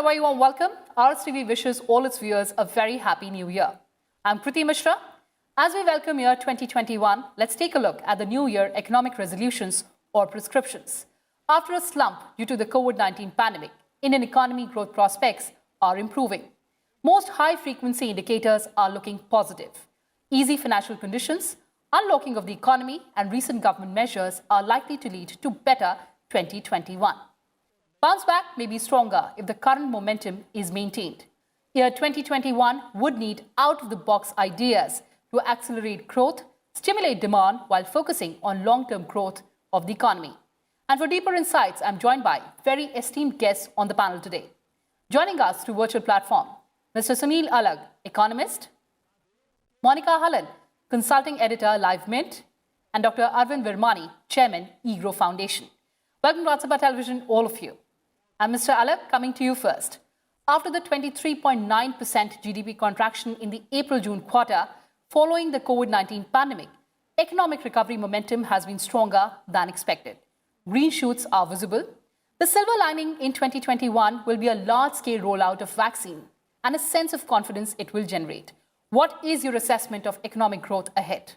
very warm welcome. RSTV wishes all its viewers a very happy new year. I'm Kriti Mishra. As we welcome year 2021, let's take a look at the new year economic resolutions or prescriptions. After a slump due to the COVID-19 pandemic, Indian economy growth prospects are improving. Most high-frequency indicators are looking positive. Easy financial conditions, unlocking of the economy, and recent government measures are likely to lead to better 2021. Bounce back may be stronger if the current momentum is maintained. Year 2021 would need out-of-the-box ideas to accelerate growth, stimulate demand while focusing on long-term growth of the economy. And for deeper insights, I'm joined by very esteemed guests on the panel today. Joining us through virtual platform, Mr. Sunil Alagh, Economist, Monika, Halan, Consulting Editor, Live Mint, and Dr. Arvind Virmani, Chairman, EGROW Foundation. Welcome to What's Up Television, all of you. And Mr. Alagh, coming to you first. After the 23.9% GDP contraction in the April-June quarter, following the COVID-19 pandemic, economic recovery momentum has been stronger than expected. Green shoots are visible. The silver lining in 2021 will be a large-scale rollout of vaccine and a sense of confidence it will generate. What is your assessment of economic growth ahead?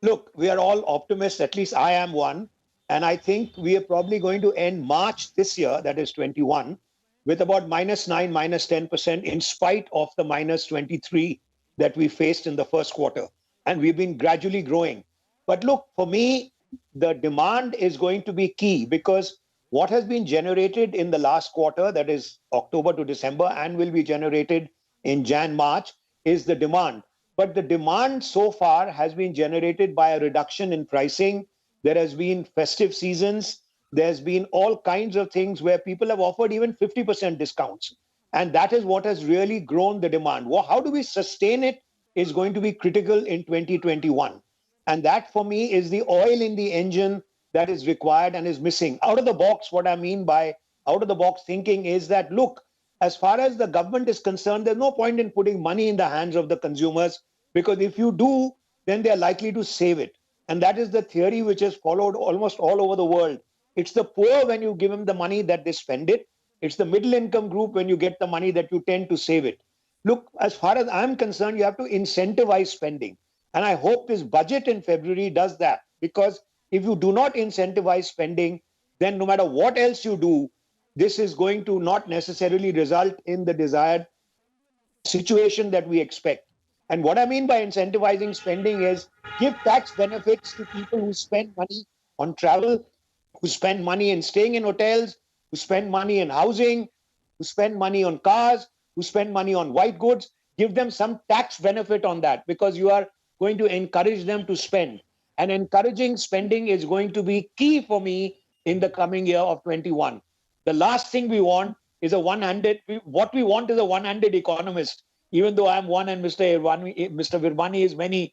Look, we are all optimists, at least I am one. And I think we are probably going to end March this year, that is 21, with about -9, -10% in spite of the -23 that we faced in the first quarter. And we've been gradually growing. But look, for me, the demand is going to be key because what has been generated in the last quarter, that is October to December, and will be generated in Jan-March, is the demand. But the demand so far has been generated by a reduction in pricing. There has been festive seasons. There's been all kinds of things where people have offered even 50% discounts. And that is what has really grown the demand. How do we sustain it is going to be critical in 2021. And that, for me, is the oil in the engine that is required and is missing. Out of the box, what I mean by out of the box thinking is that, look, as far as the government is concerned, there's no point in putting money in the hands of the consumers, because if you do, then they're likely to save it. And that is the theory which is followed almost all over the world. It's the poor, when you give them the money, that they spend it. It's the middle income group, when you get the money, that you tend to save it. Look, as far as I'm concerned, you have to incentivize spending. And I hope this budget in February does that. Because if you do not incentivize spending, then no matter what else you do, this is going to not necessarily result in the desired situation that we expect. And what I mean by incentivizing spending is give tax benefits to people who spend money on travel, who spend money in staying in hotels, who spend money in housing, who spend money on cars, who spend money on white goods. Give them some tax benefit on that, because you are going to encourage them to spend. And encouraging spending is going to be key for me in the coming year of 21. The last thing we want is what we want is a one-handed economist. Even though I'm one and Mr. Virmani is many,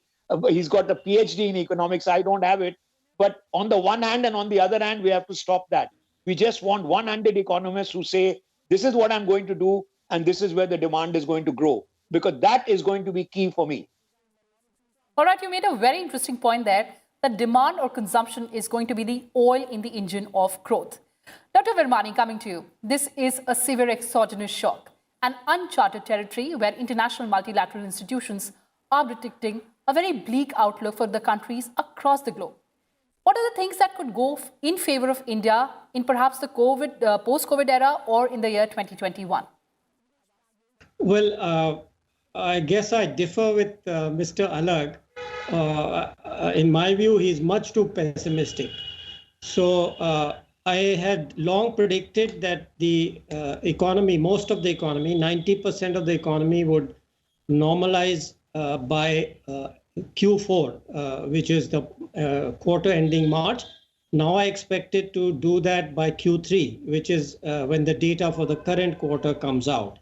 he's got the PhD in economics, I don't have it. But on the one hand and on the other hand, we have to stop that. We just want one-handed economists who say, this is what I'm going to do, and this is where the demand is going to grow. Because that is going to be key for me. All right, you made a very interesting point there, that demand or consumption is going to be the oil in the engine of growth. Dr. Virmani, coming to you, this is a severe exogenous shock, an uncharted territory where international multilateral institutions are predicting a very bleak outlook for the countries across the globe. What are the things that could go in favor of India in perhaps the post-COVID era or in the year 2021? Well, I guess I differ with Mr. Alagh. In my view, he's much too pessimistic. So I had long predicted that the economy, most of the economy, 90% of the economy would normalize by Q4, which is the quarter ending March. Now I expect it to do that by Q3, which is when the data for the current quarter comes out.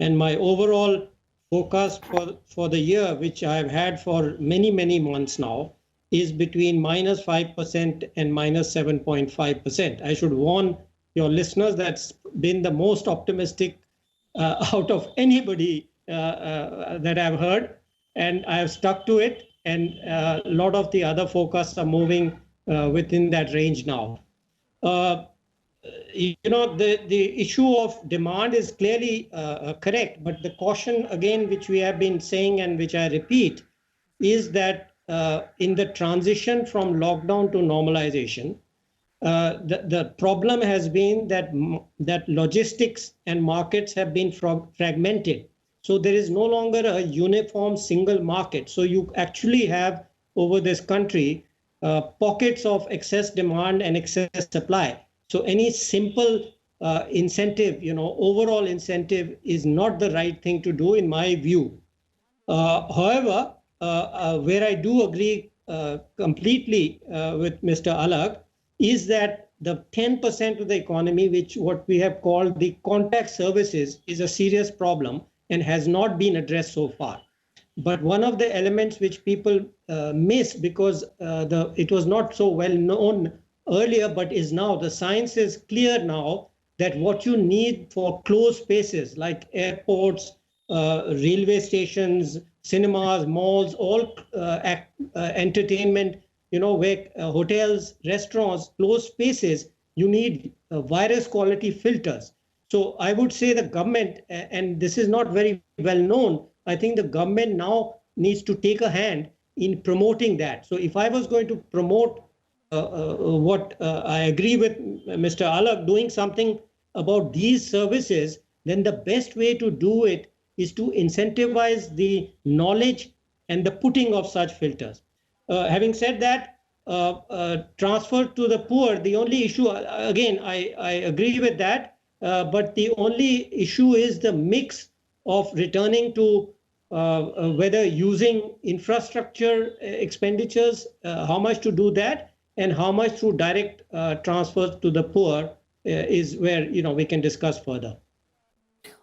And my overall forecast for the year, which I've had for many, many months now, is between -5% and -7.5%. I should warn your listeners that's been the most optimistic out of anybody that I've heard, and I have stuck to it. And a lot of the other forecasts are moving within that range now. the issue of demand is clearly correct, but the caution again, which we have been saying and which I repeat, is that in the transition from lockdown to normalization, the problem has been that logistics and markets have been fragmented. So there is no longer a uniform single market. So you actually have over this country pockets of excess demand and excess supply. So any simple incentive, overall incentive is not the right thing to do in my view. However, where I do agree completely with Mr. Alagh is that the 10% of the economy, which what we have called the contact services, is a serious problem and has not been addressed so far. But one of the elements which people miss because it was not so well known earlier, but is now, the science is clear now that what you need for closed spaces like airports, railway stations, cinemas, malls, all entertainment, where hotels, restaurants, closed spaces, you need virus quality filters. So I would say the government, and this is not very well known, I think the government now needs to take a hand in promoting that. So if I was going to promote what I agree with Mr. Alagh, doing something about these services, then the best way to do it is to incentivize the knowledge and the putting of such filters. Having said that, transfer to the poor, the only issue, again, I agree with that, but the only issue is the mix of returning to whether using infrastructure expenditures, how much to do that, and how much through direct transfers to the poor is where we can discuss further.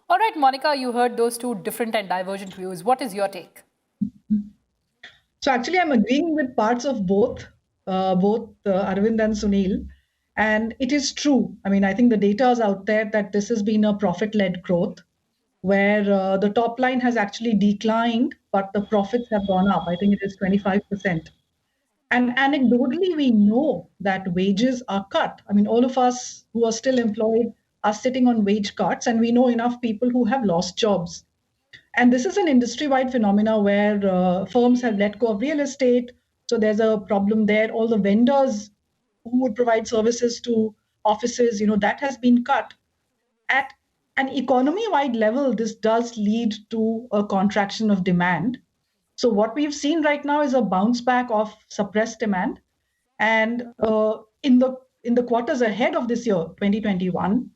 All right, Monika, you heard those two different and divergent views. What is your take? So actually, I'm agreeing with parts of both Arvind and Sunil. And it is true. I mean, I think the data is out there that this has been a profit-led growth where the top line has actually declined, but the profits have gone up. I think it is 25%. And anecdotally, we know that wages are cut. I mean, all of us who are still employed are sitting on wage cuts, and we know enough people who have lost jobs. And this is an industry-wide phenomena where firms have let go of real estate. So there's a problem there. All the vendors who would provide services to offices, that has been cut. At an economy-wide level, this does lead to a contraction of demand. So what we've seen right now is a bounce back of suppressed demand. And in the quarters ahead of this year, 2021,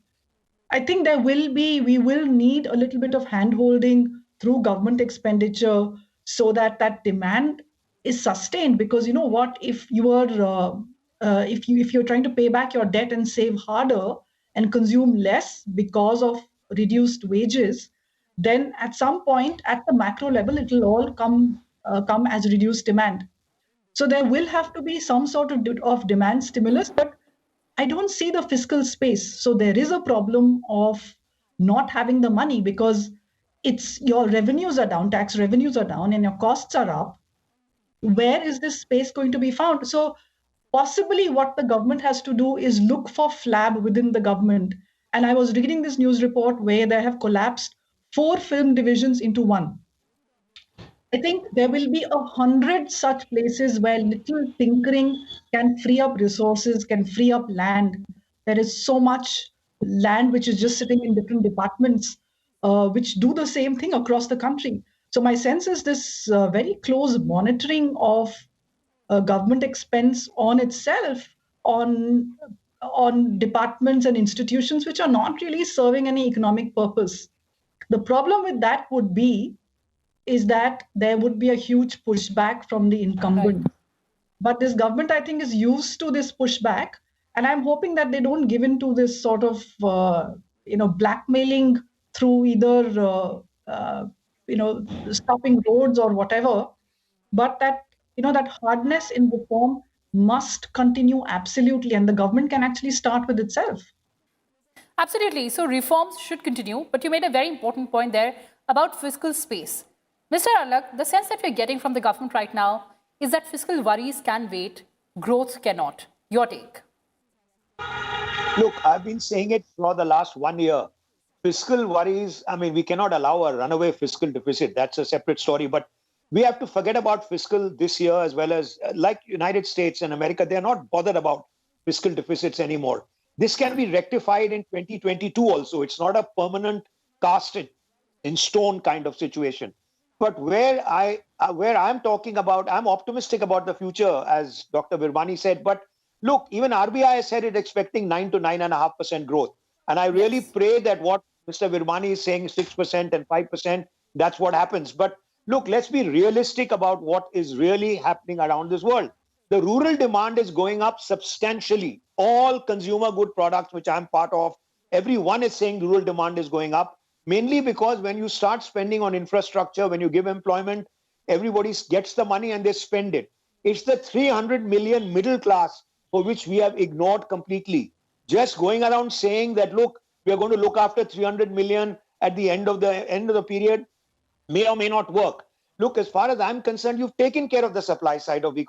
I think we will need a little bit of hand-holding through government expenditure so that demand is sustained. Because you know what, if you're trying to pay back your debt and save harder and consume less because of reduced wages, then at some point at the macro level, it will all come as reduced demand. So there will have to be some sort of demand stimulus, but I don't see the fiscal space. So there is a problem of not having the money because your revenues are down, tax revenues are down, and your costs are up. Where is this space going to be found? So possibly what the government has to do is look for flab within the government. And I was reading this news report where they have collapsed 4 film divisions into one. I think there will be 100 such places where little tinkering can free up resources, can free up land. There is so much land which is just sitting in different departments, which do the same thing across the country. So my sense is this very close monitoring of government expense on itself, on departments and institutions which are not really serving any economic purpose. The problem with that would be is that there would be a huge pushback from the incumbents. Right. But this government, I think, is used to this pushback. And I'm hoping that they don't give in to this sort of, blackmailing through either, stopping roads or whatever. But that hardness in reform must continue absolutely. And the government can actually start with itself. Absolutely. So reforms should continue. But you made a very important point there about fiscal space. Mr. Alagh, the sense that we're getting from the government right now is that fiscal worries can wait, growth cannot. Your take? Look, I've been saying it for the last 1 year. Fiscal worries, I mean, we cannot allow a runaway fiscal deficit. That's a separate story. But we have to forget about fiscal this year, as well as like United States and America, they're not bothered about fiscal deficits anymore. This can be rectified in 2022 also. It's not a permanent cast in stone kind of situation. But where I'm talking about, I'm optimistic about the future, as Dr. Virmani said. But look, even RBI has said it's expecting 9 to 9.5% growth. And I really pray that what Mr. Virmani is saying, 6% and 5%, that's what happens. But look, let's be realistic about what is really happening around this world. The rural demand is going up substantially. All consumer good products, which I'm part of, everyone is saying rural demand is going up, mainly because when you start spending on infrastructure, when you give employment, everybody gets the money and they spend it. It's the 300 million middle class for which we have ignored completely. Just going around saying that, look, we are going to look after 300 million at the end of the period may or may not work. Look, as far as I'm concerned, you've taken care of the supply side of the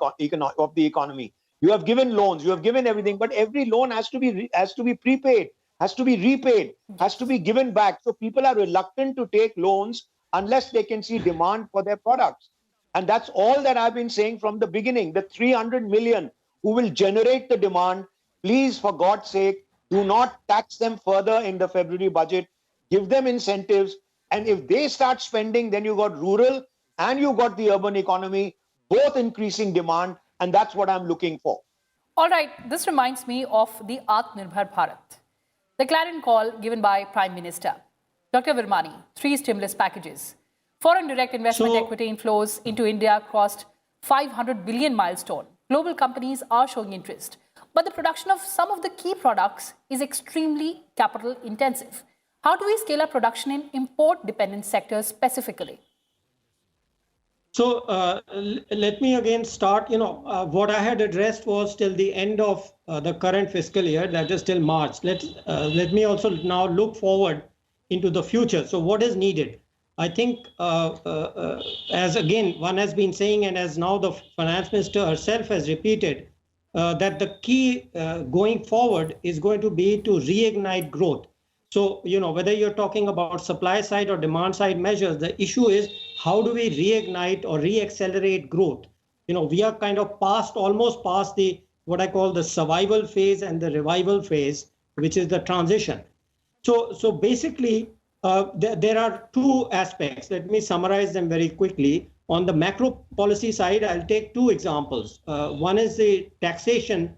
economy. You have given loans, you have given everything, but every loan has to be prepaid, has to be repaid, has to be given back. So people are reluctant to take loans unless they can see demand for their products. And that's all that I've been saying from the beginning. The 300 million who will generate the demand, please, for God's sake, do not tax them further in the February budget. Give them incentives. And if they start spending, then you got rural and you got the urban economy, both increasing demand. And that's what I'm looking for. All right, this reminds me of the Atmanirbhar Bharat, the clarion call given by Prime Minister. Dr. Virmani, 3 stimulus packages. Foreign direct investment equity inflows into India crossed 500 billion milestone. Global companies are showing interest. But the production of some of the key products is extremely capital intensive. How do we scale up production in import-dependent sectors specifically? So let me again start, what I had addressed was till the end of the current fiscal year, that is till March. Let me also now look forward into the future. So what is needed? I think, as again, one has been saying, and as now the finance minister herself has repeated, that the key going forward is going to be to reignite growth. So, whether you're talking about supply side or demand side measures, the issue is how do we reignite or reaccelerate growth? We are kind of almost past what I call the survival phase and the revival phase, which is the transition. So basically, there are 2 aspects. Let me summarize them very quickly. On the macro policy side, I'll take 2 examples. One is the taxation,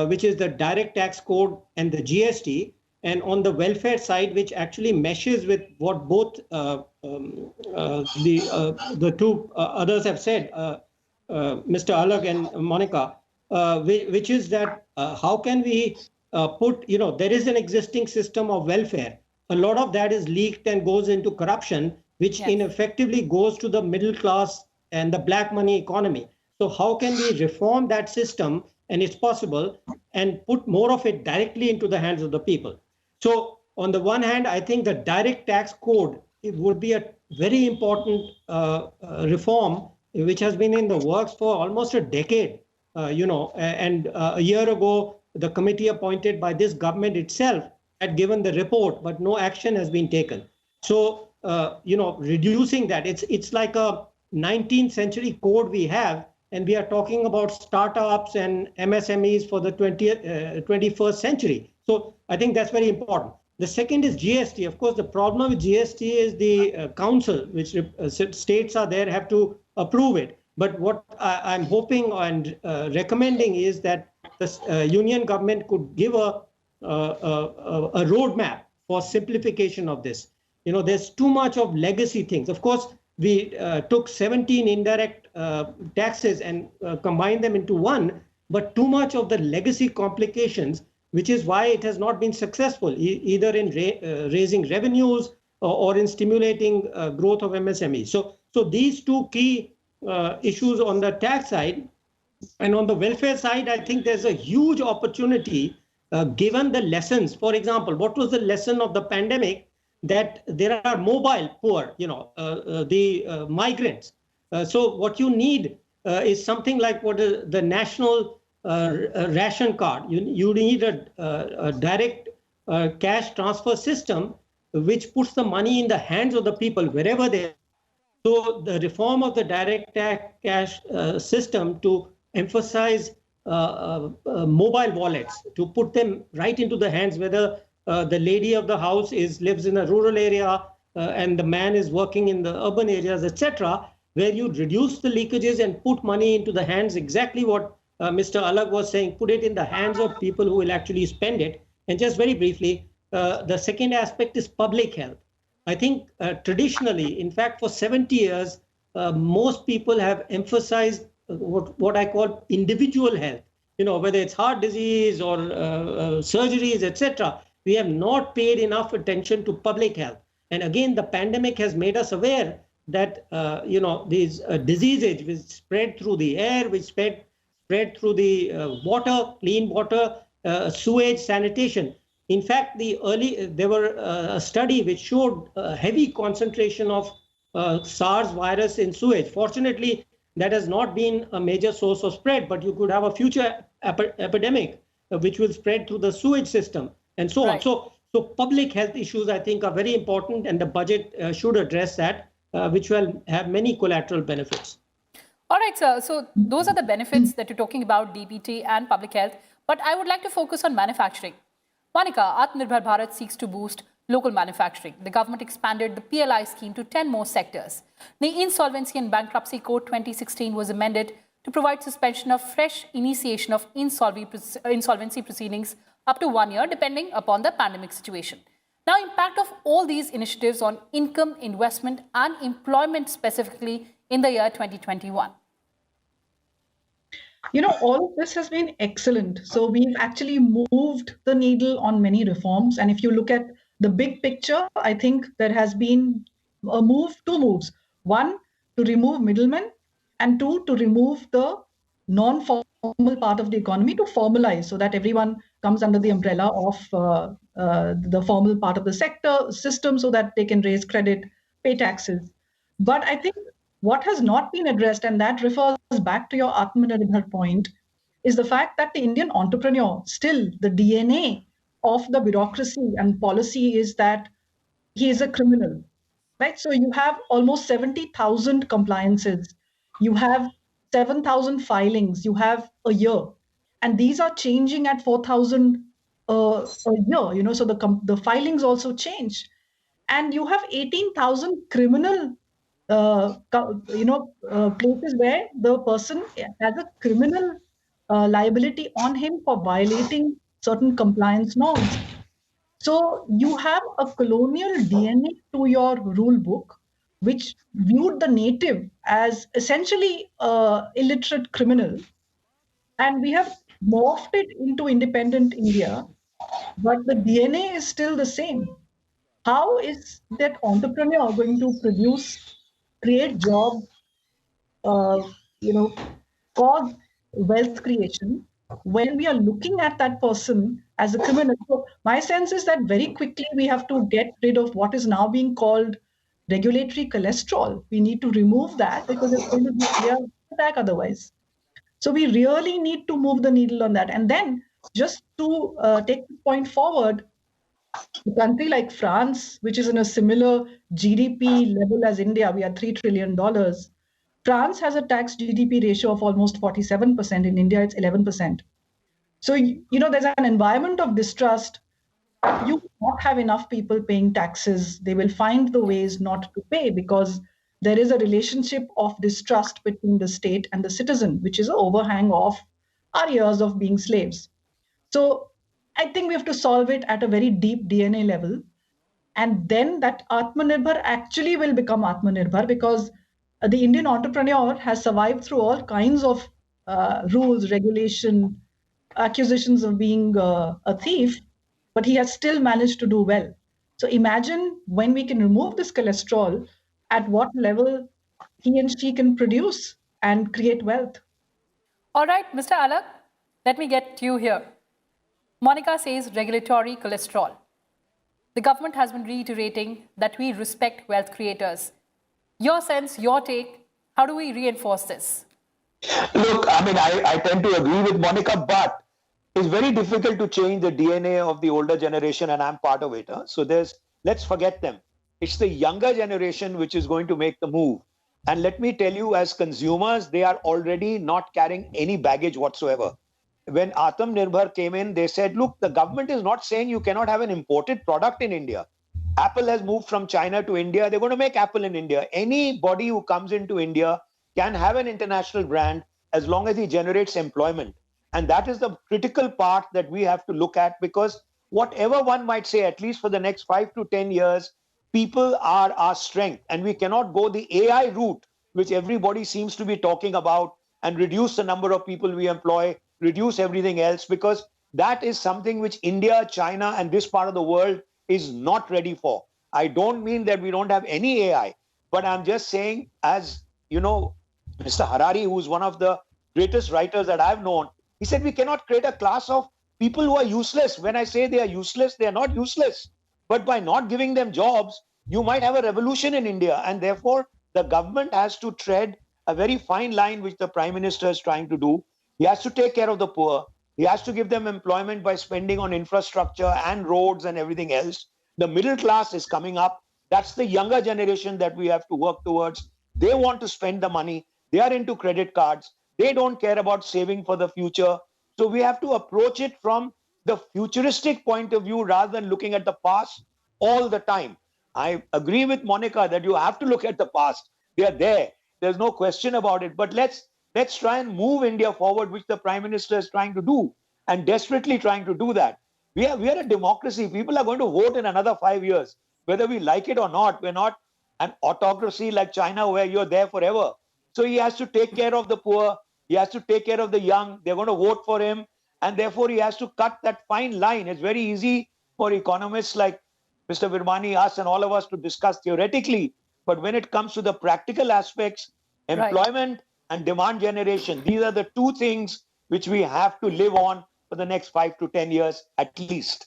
which is the direct tax code and the GST. And on the welfare side, which actually meshes with what both the 2 others have said, Mr. Alagh and Monika, which is that how can we there is an existing system of welfare. A lot of that is leaked and goes into corruption, which ineffectively goes to the middle class and the black money economy. So how can we reform that system, and it's possible, and put more of it directly into the hands of the people? So on the one hand, I think the direct tax code, it would be a very important reform, which has been in the works for almost a decade, and a year ago, the committee appointed by this government itself had given the report, but no action has been taken. So, reducing that, it's like a 19th century code we have, and we are talking about startups and MSMEs for the 21st century. So I think that's very important. The second is GST. Of course, the problem with GST is the council, which states are there, have to approve it. But what I'm hoping and recommending is that the union government could give a roadmap for simplification of this. There's too much of legacy things. Of course, we took 17 indirect taxes and combined them into one, but too much of the legacy complications, which is why it has not been successful, either in raising revenues or in stimulating growth of MSMEs. So these 2 key issues on the tax side. And on the welfare side, I think there's a huge opportunity given the lessons. For example, what was the lesson of the pandemic? That there are mobile poor, the migrants. So what you need is something like what is the national a ration card. You need a direct cash transfer system which puts the money in the hands of the people wherever they are. So the reform of the direct cash system to emphasize mobile wallets, to put them right into the hands, whether the lady of the house lives in a rural area and the man is working in the urban areas, etc., where you reduce the leakages and put money into the hands, exactly what Mr. Alagh was saying, put it in the hands of people who will actually spend it. And just very briefly, the second aspect is public health. I think traditionally, in fact, for 70 years, most people have emphasized what I call individual health. Whether it's heart disease or surgeries, etc. We have not paid enough attention to public health. And again, the pandemic has made us aware that these diseases which spread through the air, which spread through the water, clean water, sewage, sanitation. In fact, there were a study which showed a heavy concentration of SARS virus in sewage. Fortunately, that has not been a major source of spread, but you could have a future epidemic which will spread through the sewage system and so on. So public health issues, I think, are very important, and the budget should address that, which will have many collateral benefits. All right, sir. So those are the benefits that you're talking about, DBT and public health. But I would like to focus on manufacturing. Monika, Atmanirbhar Bharat seeks to boost local manufacturing. The government expanded the PLI scheme to 10 more sectors. The Insolvency and Bankruptcy Code 2016 was amended to provide suspension of fresh initiation of insolvency proceedings up to 1 year, depending upon the pandemic situation. Now, impact of all these initiatives on income, investment, and employment specifically in the year 2021. All of this has been excellent. So we've actually moved the needle on many reforms. And if you look at the big picture, I think there has been two moves. One, to remove middlemen, and two, to remove the non-formal part of the economy to formalize so that everyone comes under the umbrella of the formal part of the system so that they can raise credit, pay taxes. But I think what has not been addressed, and that refers back to your Atmanirbhar point, is the fact that the Indian entrepreneur, still the DNA of the bureaucracy and policy is that he is a criminal, right? So you have almost 70,000 compliances, you have 7,000 filings, you have a year, and these are changing at 4,000 a year. So the filings also change, and you have 18,000 criminal places where the person has a criminal liability on him for violating certain compliance norms. So you have a colonial DNA to your rule book, which viewed the native as essentially illiterate criminal. And we have morphed it into independent India, but the DNA is still the same. How is that entrepreneur going to create jobs, cause wealth creation when we are looking at that person as a criminal? So my sense is that very quickly we have to get rid of what is now being called regulatory cholesterol. We need to remove that because it's going to be a clear attack otherwise. So we really need to move the needle on that. And then just to take the point forward, a country like France, which is in a similar GDP level as India, we are $3 trillion. France has a tax GDP ratio of almost 47%. In India, it's 11%. So, there's an environment of distrust. You will not have enough people paying taxes. They will find the ways not to pay because there is a relationship of distrust between the state and the citizen, which is an overhang of our years of being slaves. So I think we have to solve it at a very deep DNA level. And then that Atmanirbhar actually will become Atmanirbhar because the Indian entrepreneur has survived through all kinds of rules, regulation, accusations of being a thief, but he has still managed to do well. So imagine when we can remove this cholesterol, at what level he and she can produce and create wealth. All right, Mr. Alagh, let me get you here. Monika says regulatory cholesterol. The government has been reiterating that we respect wealth creators. Your sense, your take, how do we reinforce this? Look, I mean, I tend to agree with Monica, but it's very difficult to change the DNA of the older generation, and I'm part of it. Huh? So let's forget them. It's the younger generation which is going to make the move. And let me tell you, as consumers, they are already not carrying any baggage whatsoever. When Atam Nirbhar came in, they said, look, the government is not saying you cannot have an imported product in India. Apple has moved from China to India. They're going to make Apple in India. Anybody who comes into India can have an international brand as long as he generates employment. And that is the critical part that we have to look at, because whatever one might say, at least for the next 5 to 10 years, people are our strength. And we cannot go the AI route, which everybody seems to be talking about, and reduce the number of people we employ, reduce everything else, because that is something which India, China, and this part of the world is not ready for. I don't mean that we don't have any AI, but I'm just saying, as you know, Mr. Harari, who's one of the greatest writers that I've known, he said we cannot create a class of people who are useless. When I say they are useless, they are not useless. But by not giving them jobs, you might have a revolution in India. And therefore, the government has to tread a very fine line, which the Prime Minister is trying to do. He has to take care of the poor. He has to give them employment by spending on infrastructure and roads and everything else. The middle class is coming up. That's the younger generation that we have to work towards. They want to spend the money. They are into credit cards. They don't care about saving for the future. So we have to approach it from the futuristic point of view rather than looking at the past all the time. I agree with Monica that you have to look at the past. They are there. There's no question about it. But let's try and move India forward, which the Prime Minister is trying to do and desperately trying to do that. We are a democracy. People are going to vote in another 5 years, whether we like it or not. We're not an autocracy like China where you're there forever. So he has to take care of the poor. He has to take care of the young. They're going to vote for him. And therefore, he has to cut that fine line. It's very easy for economists like Mr. Virmani, us, and all of us to discuss theoretically. But when it comes to the practical aspects, employment and demand generation, these are the two things which we have to live on for the next 5 to 10 years at least.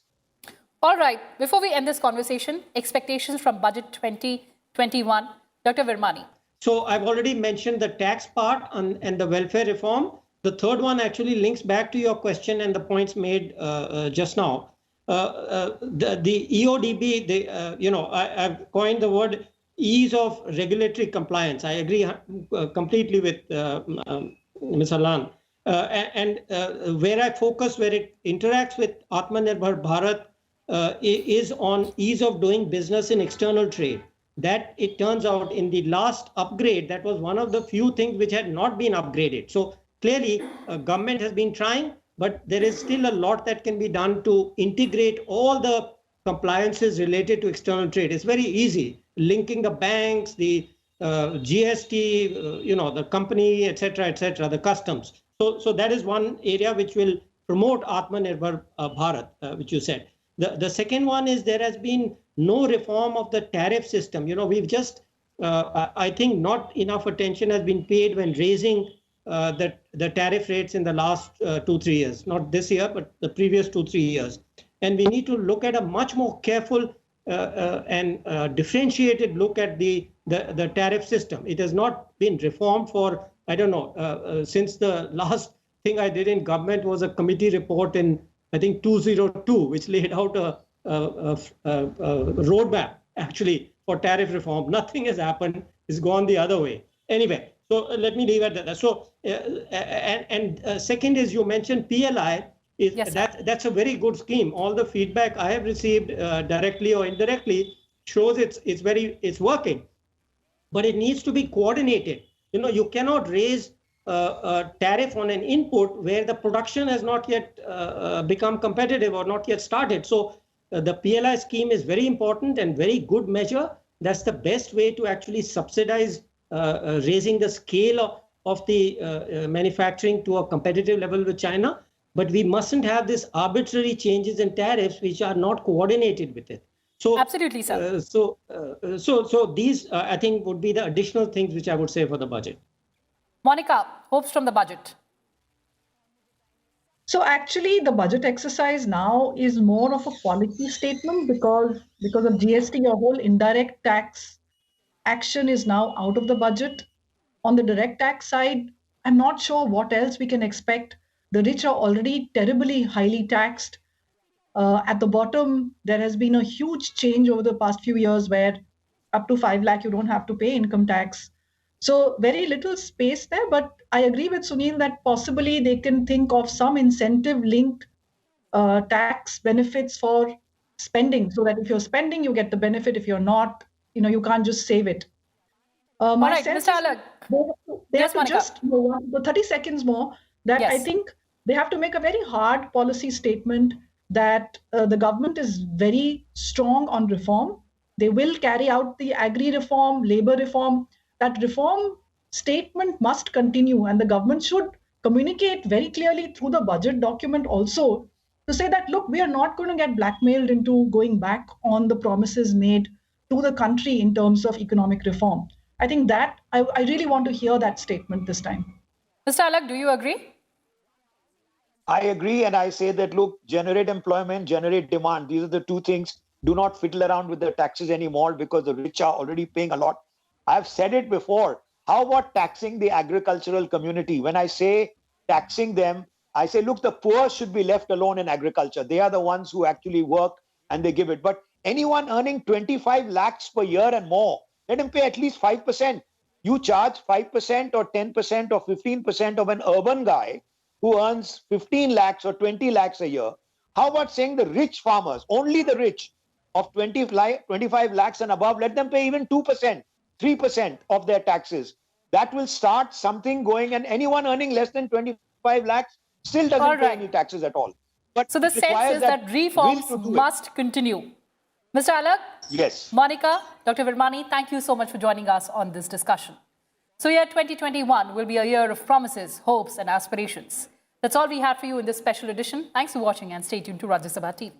All right. Before we end this conversation, expectations from Budget 2021. Dr. Virmani. So I've already mentioned the tax part and the welfare reform. The third one actually links back to your question and the points made just now. The EODB, I've coined the word ease of regulatory compliance. I agree completely with Ms. Halan. And where I focus, where it interacts with Atmanirbhar Bharat is on ease of doing business in external trade. That it turns out in the last upgrade, that was one of the few things which had not been upgraded. So clearly, government has been trying, but there is still a lot that can be done to integrate all the compliances related to external trade. It's very easy, linking the banks, the GST, the company, etc., the customs. So that is one area which will promote Atmanirbhar Bharat, which you said. The second one is there has been no reform of the tariff system. We've just, I think not enough attention has been paid when raising the tariff rates in the last 2-3 years, not this year, but the previous 2-3 years. And we need to look at a much more careful and differentiated look at the tariff system. It has not been reformed for, I don't know, since the last thing I did in government was a committee report in, I think, 2002, which laid out a roadmap actually for tariff reform. Nothing has happened. It's gone the other way. Anyway, so let me leave it at that. So, second is you mentioned PLI. Yes, that's a very good scheme. All the feedback I have received directly or indirectly shows it's working, but it needs to be coordinated. You cannot raise a tariff on an input where the production has not yet become competitive or not yet started. So the PLI scheme is very important and very good measure. That's the best way to actually subsidize raising the scale of the manufacturing to a competitive level with China. But we mustn't have this arbitrary changes in tariffs which are not coordinated with it. So absolutely, sir. So these I think would be the additional things which I would say for the budget. Monika, hopes from the budget. So actually, the budget exercise now is more of a policy statement because of GST, your whole indirect tax action is now out of the budget. On the direct tax side, I'm not sure what else we can expect. The rich are already terribly highly taxed. At the bottom, there has been a huge change over the past few years where up to 5 lakh, you don't have to pay income tax. So very little space there, but I agree with Sunil that possibly they can think of some incentive linked tax benefits for spending, so that if you're spending, you get the benefit. If you're not, you can't just save it. All My right, sense Mr. is Alagh. they Yes, have to Monika. just the 30 seconds more that I Yes. think they have to make a very hard policy statement that the government is very strong on reform. They will carry out the agri reform, labor reform. That reform statement must continue, and the government should communicate very clearly through the budget document also to say that, look, we are not going to get blackmailed into going back on the promises made to the country in terms of economic reform. I think that I really want to hear that statement this time. Mr. Alagh, do you agree? I agree, and I say that, look, generate employment, generate demand. These are the two things. Do not fiddle around with the taxes anymore because the rich are already paying a lot. I've said it before. How about taxing the agricultural community? When I say taxing them, I say, look, the poor should be left alone in agriculture. They are the ones who actually work and they give it. But anyone earning 25 lakhs per year and more, let him pay at least 5%. You charge 5% or 10% or 15% of an urban guy who earns 15 lakhs or 20 lakhs a year. How about saying the rich farmers, only the rich of 25 lakhs and above, let them pay even 2%, 3% of their taxes. That will start something going, and anyone earning less than 25 lakhs still doesn't pay any taxes at all. But so the sense is that reforms must continue. Mr. Alagh? Yes. Monika, Dr. Virmani, thank you so much for joining us on this discussion. So year 2021 will be a year of promises, hopes and aspirations. That's all we had for you in this special edition. Thanks for watching and stay tuned to Rajya Sabha TV.